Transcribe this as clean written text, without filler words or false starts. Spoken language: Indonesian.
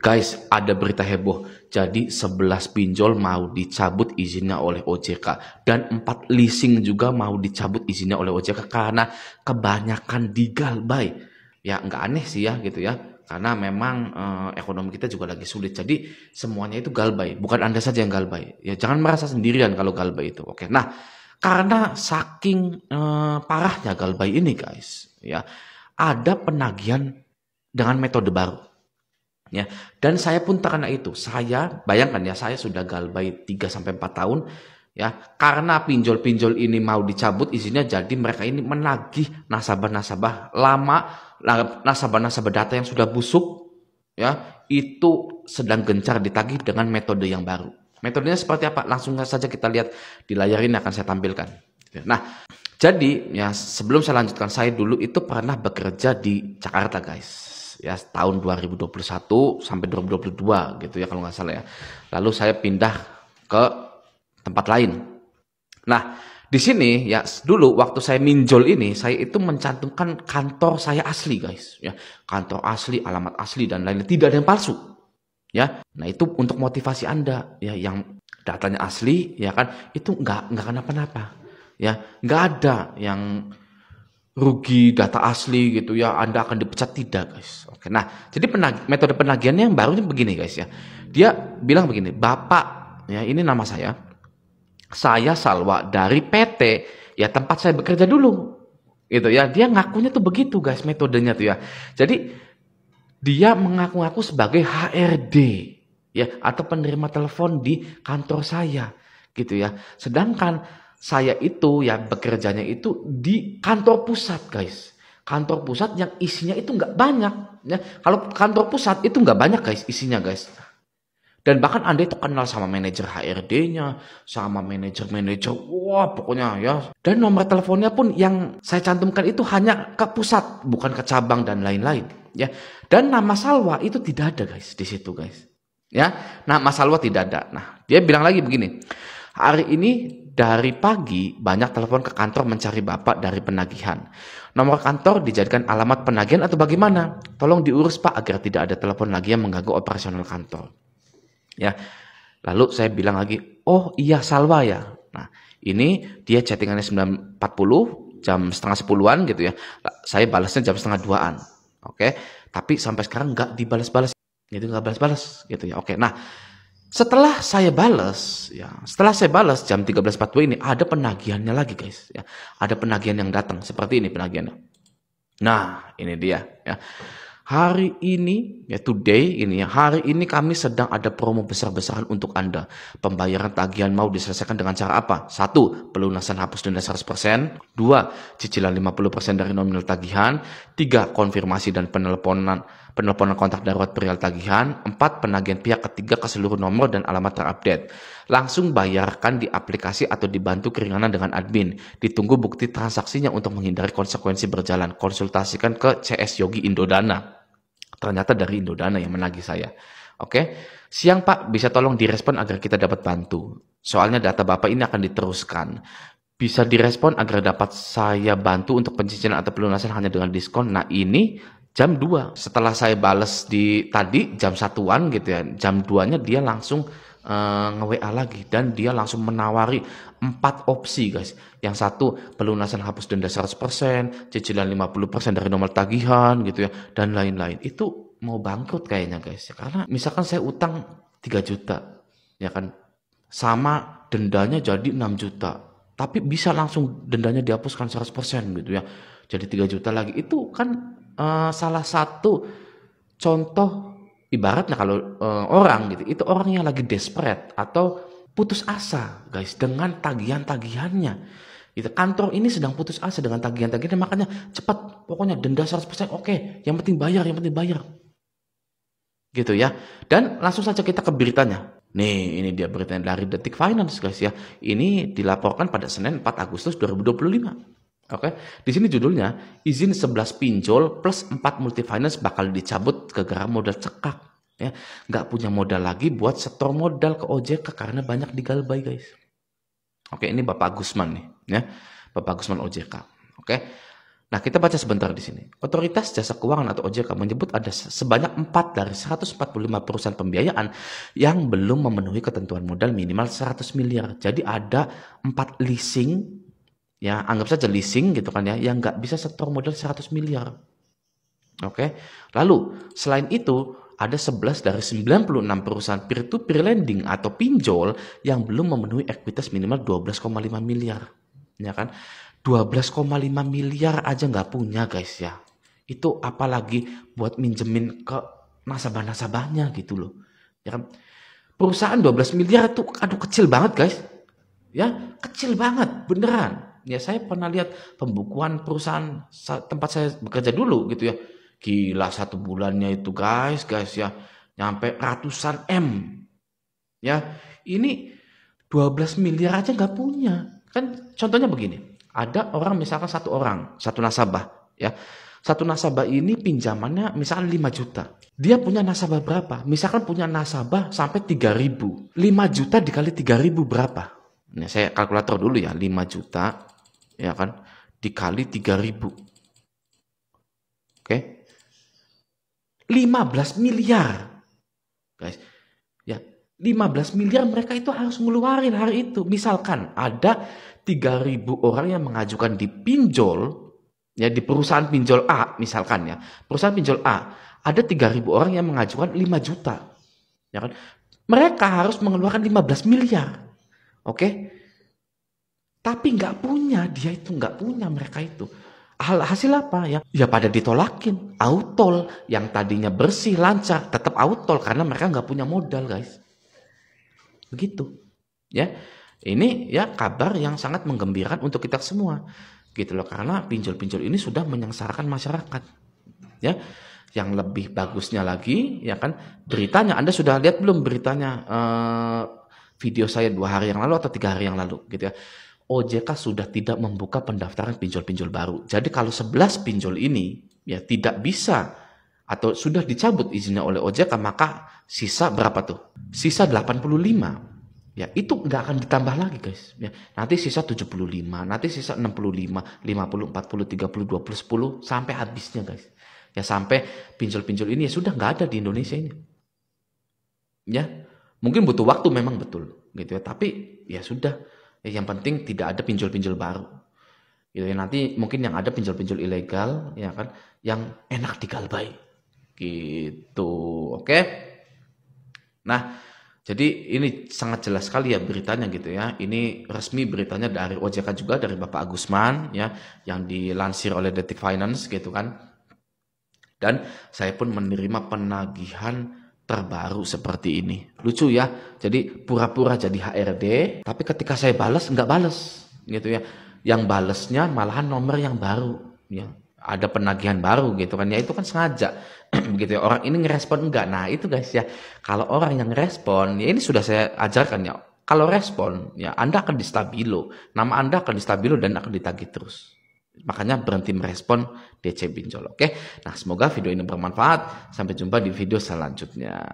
Guys, ada berita heboh. Jadi 11 pinjol mau dicabut izinnya oleh OJK. Dan 4 leasing juga mau dicabut izinnya oleh OJK karena kebanyakan digalbay. Ya nggak aneh sih ya gitu ya. Karena memang ekonomi kita juga lagi sulit. Jadi semuanya itu galbay. Bukan Anda saja yang galbay. Ya jangan merasa sendirian kalau galbay itu. Oke. Nah, karena saking parahnya galbay ini guys. Ya, ada penagihan dengan metode baru. Ya, dan saya pun terkena itu. Saya bayangkan ya, saya sudah galbay 3 sampai 4 tahun ya. Karena pinjol-pinjol ini mau dicabut izinnya, jadi mereka ini menagih nasabah-nasabah lama, nasabah-nasabah data yang sudah busuk ya, itu sedang gencar ditagih dengan metode yang baru. Metodenya seperti apa? Langsung saja kita lihat di layar ini akan saya tampilkan. Nah, jadi ya sebelum saya lanjutkan, saya dulu itu pernah bekerja di Jakarta guys. Ya tahun 2021 sampai 2022 gitu ya kalau nggak salah ya. Lalu saya pindah ke tempat lain. Nah, di sini ya dulu waktu saya minjol ini, saya itu mencantumkan kantor saya asli guys ya. Kantor asli, alamat asli dan lain-lain, tidak ada yang palsu. Ya. Nah, itu untuk motivasi Anda ya, yang datanya asli ya kan, itu nggak kenapa-napa. Ya, nggak ada yang rugi data asli gitu ya, Anda akan dipecat, tidak guys. Oke, nah jadi metode penagihannya yang barunya begini guys ya. Dia bilang begini, Bapak ya, ini nama saya Salwa dari PT ya tempat saya bekerja dulu gitu ya. Dia ngakunya tuh begitu guys metodenya tuh ya. Jadi dia mengaku-ngaku sebagai HRD ya, atau penerima telepon di kantor saya gitu ya. Sedangkan saya itu ya bekerjanya itu di kantor pusat guys. Kantor pusat yang isinya itu nggak banyak ya. Kalau kantor pusat itu nggak banyak guys isinya guys. Dan bahkan Anda itu kenal sama manajer HRD-nya, sama manajer-manajer, wah pokoknya ya. Dan nomor teleponnya pun yang saya cantumkan itu hanya ke pusat, bukan ke cabang dan lain-lain ya. Dan nama Salwa itu tidak ada guys di situ guys. Ya, nama Salwa tidak ada. Nah, dia bilang lagi begini. Hari ini dari pagi banyak telepon ke kantor mencari Bapak dari penagihan. Nomor kantor dijadikan alamat penagihan atau bagaimana? Tolong diurus Pak agar tidak ada telepon lagi yang mengganggu operasional kantor. Ya. Lalu saya bilang lagi, "Oh iya Salwa ya." Nah, ini dia chattingannya 9.40 jam setengah 10-an gitu ya. Saya balasnya jam setengah 2-an. Oke. Tapi sampai sekarang nggak dibalas-balas. Gitu, nggak balas-balas gitu ya. Oke. Nah, setelah saya balas jam 13.42 ini ada penagihannya lagi guys ya. Ada penagihan yang datang seperti ini penagihannya. Nah, ini dia ya. Hari ini ya today ini ya, hari ini kami sedang ada promo besar-besaran untuk Anda. Pembayaran tagihan mau diselesaikan dengan cara apa? 1. Pelunasan hapus denda 100%. 2. Cicilan 50% dari nominal tagihan. 3. Konfirmasi dan penelponan kontak darurat perihal tagihan. 4. Penagihan pihak ketiga ke seluruh nomor dan alamat terupdate. Langsung bayarkan di aplikasi atau dibantu keringanan dengan admin. Ditunggu bukti transaksinya untuk menghindari konsekuensi berjalan. Konsultasikan ke CS Yogi Indodana. Ternyata dari Indodana yang menagih saya. Oke. Siang Pak, bisa tolong direspon agar kita dapat bantu. Soalnya data Bapak ini akan diteruskan. Bisa direspon agar dapat saya bantu untuk pencicilan atau pelunasan hanya dengan diskon. Nah ini jam 2. Setelah saya bales di tadi jam 1-an gitu ya. Jam 2-nya dia langsung nge-WA lagi. Dan dia langsung menawari 4 opsi guys. Yang satu pelunasan hapus denda 100%, cicilan 50% dari nomor tagihan gitu ya, dan lain-lain. Itu mau bangkrut kayaknya guys ya. Karena misalkan saya utang 3 juta ya kan, sama dendanya jadi 6 juta. Tapi bisa langsung dendanya dihapuskan 100% gitu ya. Jadi 3 juta lagi. Itu kan salah satu contoh ibaratnya kalau orang gitu. Itu orang yang lagi desperate atau putus asa guys dengan tagihan-tagihannya. Gitu. Kantor ini sedang putus asa dengan tagihan-tagihan, makanya cepat pokoknya denda 100%, oke, yang penting bayar. Gitu ya. Dan langsung saja kita ke beritanya. Nih, ini dia beritanya dari Detik Finance guys ya. Ini dilaporkan pada Senin 4 Agustus 2025. Oke. Di sini judulnya, izin 11 pinjol plus 4 multifinance bakal dicabut gara-gara modal cekak. Ya, nggak punya modal lagi buat setor modal ke OJK karena banyak digalbay guys. Oke, ini Bapak Gusman nih ya. Bapak Gusman OJK. Oke. Nah, kita baca sebentar di sini. Otoritas Jasa Keuangan atau OJK menyebut ada sebanyak 4 dari 145 perusahaan pembiayaan yang belum memenuhi ketentuan modal minimal 100 miliar. Jadi ada 4 leasing, ya anggap saja leasing gitu kan ya, yang nggak bisa setor modal 100 miliar. Oke. Lalu, selain itu, ada 11 dari 96 perusahaan peer-to-peer lending atau pinjol yang belum memenuhi ekuitas minimal 12,5 miliar. Ya kan? 12,5 miliar aja nggak punya guys ya. Itu apalagi buat minjemin ke nasabah-nasabahnya gitu loh. Ya kan? Perusahaan 12 miliar itu aduh kecil banget guys. Ya, kecil banget beneran. Ya saya pernah lihat pembukuan perusahaan tempat saya bekerja dulu gitu ya. Gila satu bulannya itu guys ya. Nyampe ratusan M. Ya, ini 12 miliar aja nggak punya. Kan contohnya begini. Ada orang misalkan satu nasabah ya. Satu nasabah ini pinjamannya misalkan 5 juta. Dia punya nasabah berapa? Misalkan punya nasabah sampai 3.000. 5 juta dikali 3.000 berapa? Nah, saya kalkulator dulu ya. 5 juta ya kan dikali 3.000. Oke. 15 miliar. Guys. Ya, 15 miliar mereka itu harus ngeluarin hari itu. Misalkan ada 3.000 orang yang mengajukan di pinjol, ya di perusahaan pinjol A misalkan ya. Perusahaan pinjol A, ada 3.000 orang yang mengajukan 5 juta. Ya kan? Mereka harus mengeluarkan 15 miliar. Oke? Tapi nggak punya, dia itu nggak punya mereka itu. Hasil apa ya? Ya pada ditolakin. Autol yang tadinya bersih, lancar, tetap autol karena mereka nggak punya modal, guys. Begitu. Ya. Ini ya kabar yang sangat menggembirakan untuk kita semua. Gitu loh, karena pinjol-pinjol ini sudah menyengsarakan masyarakat. Ya. Yang lebih bagusnya lagi ya kan beritanya, Anda sudah lihat belum beritanya video saya 2 hari yang lalu atau 3 hari yang lalu gitu ya. OJK sudah tidak membuka pendaftaran pinjol-pinjol baru. Jadi kalau 11 pinjol ini ya tidak bisa atau sudah dicabut izinnya oleh OJK, maka sisa berapa tuh? Sisa 85. Ya, itu nggak akan ditambah lagi guys. Ya, nanti sisa 75, nanti sisa 65, 50, 40, 30, 20, 10 sampai habisnya guys. Ya sampai pinjol-pinjol ini ya sudah nggak ada di Indonesia ini. Ya, mungkin butuh waktu memang betul gitu ya. Tapi ya sudah. Ya, yang penting tidak ada pinjol-pinjol baru. Gitu ya, nanti mungkin yang ada pinjol-pinjol ilegal ya kan yang enak digalbai. Gitu. Oke. Nah, jadi ini sangat jelas sekali ya beritanya gitu ya. Ini resmi beritanya dari OJK juga, dari Bapak Agusman ya, yang dilansir oleh Detik Finance gitu kan. Dan saya pun menerima penagihan terbaru seperti ini. Lucu ya. Jadi pura-pura jadi HRD, tapi ketika saya balas nggak balas gitu ya. Yang balesnya malahan nomor yang baru ya. Ada penagihan baru gitu kan. Ya itu kan sengaja. Begitu ya. Orang ini ngerespon enggak. Nah, itu guys ya. Kalau orang yang ngerespon, ya ini sudah saya ajarkan ya. Kalau respon, ya Anda akan di stabilo. Nama Anda akan di stabilo dan akan ditagih terus. Makanya berhenti merespon DC pinjol. Oke. Nah, semoga video ini bermanfaat. Sampai jumpa di video selanjutnya.